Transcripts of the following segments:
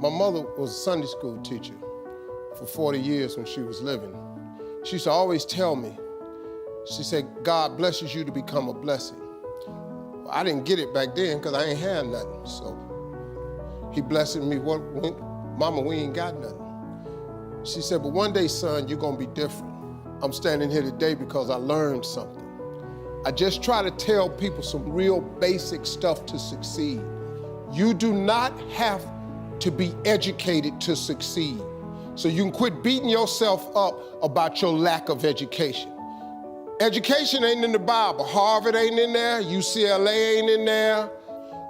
My mother was a Sunday school teacher for 40 years when she was living. She used to always tell me, she said, God blesses you to become a blessing. Well, I didn't get it back then because I ain't had nothing. So he blessed me, Mama, we ain't got nothing. She said, but one day, son, you're gonna be different. I'm standing here today because I learned something. I just try to tell people some real basic stuff to succeed. You do not have to be educated to succeed. So you can quit beating yourself up about your lack of education. Education ain't in the Bible. Harvard ain't in there, UCLA ain't in there.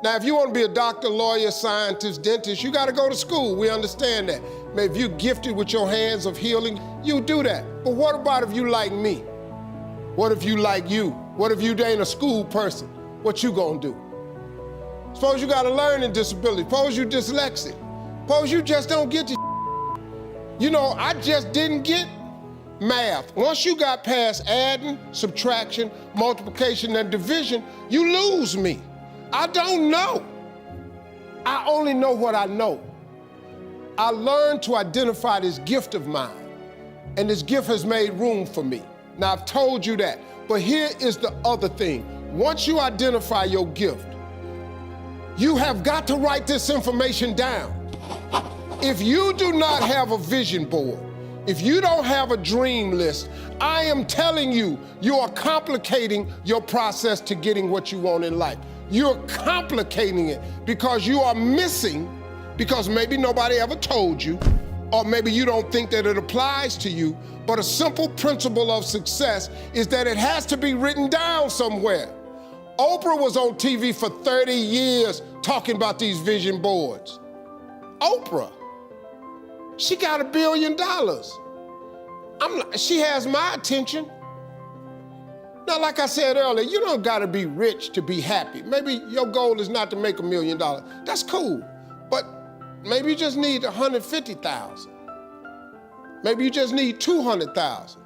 Now, if you want to be a doctor, lawyer, scientist, dentist, you got to go to school. We understand that. Maybe if you're gifted with your hands of healing, you do that. But what about if you like me? What if you like you? What if you ain't a school person? What you gonna do? Suppose you got a learning disability. Suppose you dyslexic. Suppose you just don't get the You know, I just didn't get math. Once you got past adding, subtraction, multiplication, and division, you lose me. I don't know. I only know what I know. I learned to identify this gift of mine, and this gift has made room for me. Now, I've told you that, but here is the other thing. Once you identify your gift, you have got to write this information down. If you do not have a vision board, if you don't have a dream list, I am telling you, you are complicating your process to getting what you want in life. You're complicating it because you are missing, because maybe nobody ever told you, or maybe you don't think that it applies to you, but a simple principle of success is that it has to be written down somewhere. Oprah was on TV for 30 years talking about these vision boards. Oprah, she got $1 billion. She has my attention. Now, like I said earlier, you don't gotta be rich to be happy. Maybe your goal is not to make $1 million. That's cool, but maybe you just need 150,000. Maybe you just need 200,000.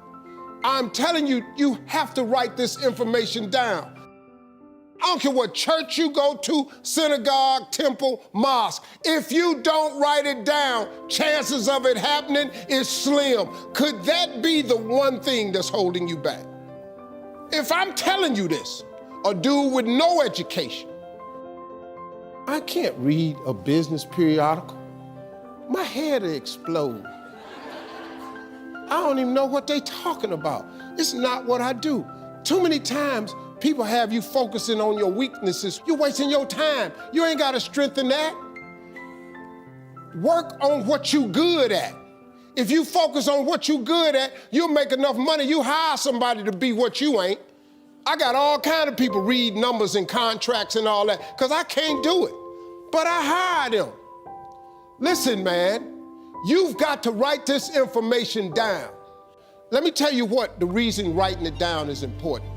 I'm telling you, you have to write this information down. I don't care what church you go to, synagogue, temple, mosque. If you don't write it down, chances of it happening is slim. Could that be the one thing that's holding you back? If I'm telling you this, a dude with no education, I can't read a business periodical. My head will explode. I don't even know what they're talking about. It's not what I do. Too many times, people have you focusing on your weaknesses. You're wasting your time. You ain't gotta strengthen that. Work on what you good at. If you focus on what you good at, you'll make enough money, you hire somebody to be what you ain't. I got all kind of people read numbers and contracts and all that, because I can't do it. But I hire them. Listen, man, you've got to write this information down. Let me tell you what the reason writing it down is important.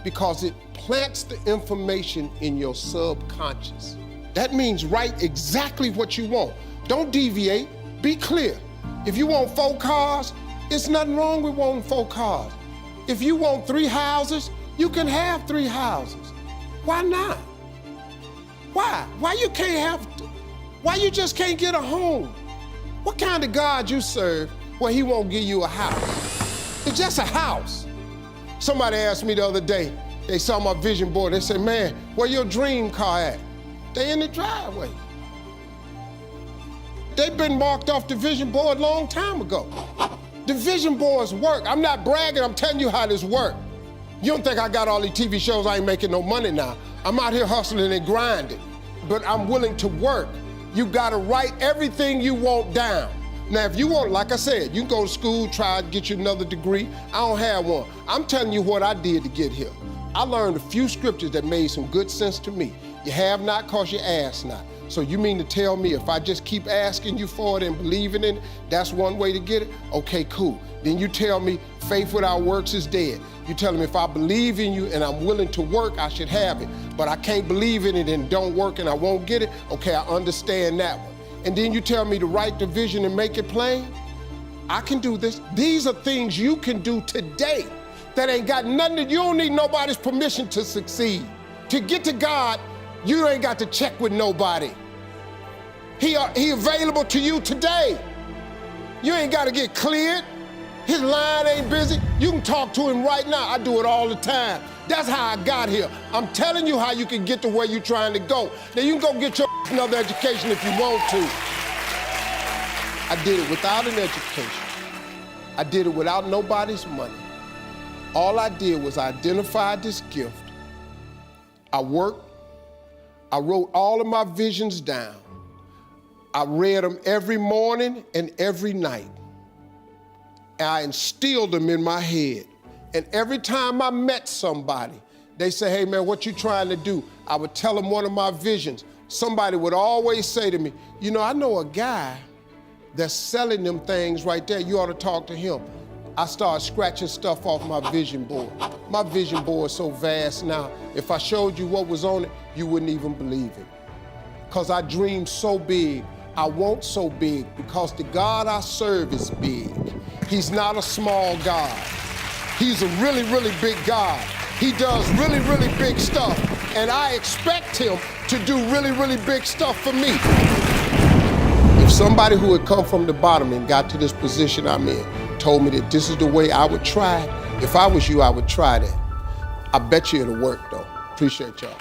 Because it plants the information in your subconscious. That means write exactly what you want. Don't deviate, be clear. If you want 4 cars, it's nothing wrong with wanting 4 cars. If you want 3 houses, you can have 3 houses. Why not? Why? Why you just can't get a home? What kind of God you serve where he won't give you a house? It's just a house. Somebody asked me the other day, they saw my vision board, they said, man, where your dream car at? They in the driveway. They've been marked off the vision board a long time ago. The vision boards work. I'm not bragging, I'm telling you how this works. You don't think I got all these TV shows, I ain't making no money now. I'm out here hustling and grinding, but I'm willing to work. You gotta write everything you want down. Now, if you want, like I said, you can go to school, try to get you another degree. I don't have one. I'm telling you what I did to get here. I learned a few scriptures that made some good sense to me. You have not because you ask not. So you mean to tell me if I just keep asking you for it and believing in it, that's one way to get it? Okay, cool. Then you tell me faith without works is dead. You tell me if I believe in you and I'm willing to work, I should have it. But I can't believe in it and don't work and I won't get it. Okay, I understand that one. And then you tell me to write the vision and make it plain? I can do this. These are things you can do today that ain't got nothing, you don't need nobody's permission to succeed. To get to God, you ain't got to check with nobody. He available to you today. You ain't got to get cleared. His line ain't busy. You can talk to him right now. I do it all the time. That's how I got here. I'm telling you how you can get to where you're trying to go. Now you can go get your another education if you want to. I did it without an education. I did it without nobody's money. All I did was identify this gift. I worked. I wrote all of my visions down. I read them every morning and every night. I instilled them in my head. And every time I met somebody, they say, hey man, what you trying to do? I would tell them one of my visions. Somebody would always say to me, you know, I know a guy that's selling them things right there. You ought to talk to him. I started scratching stuff off my vision board. My vision board is so vast now, if I showed you what was on it, you wouldn't even believe it. Because I dream so big. I want so big because the God I serve is big. He's not a small God. He's a really, really big God. He does really, really big stuff. And I expect him to do really, really big stuff for me. If somebody who had come from the bottom and got to this position I'm in told me that this is the way I would try it, if I was you, I would try that. I bet you it'll work though. Appreciate y'all.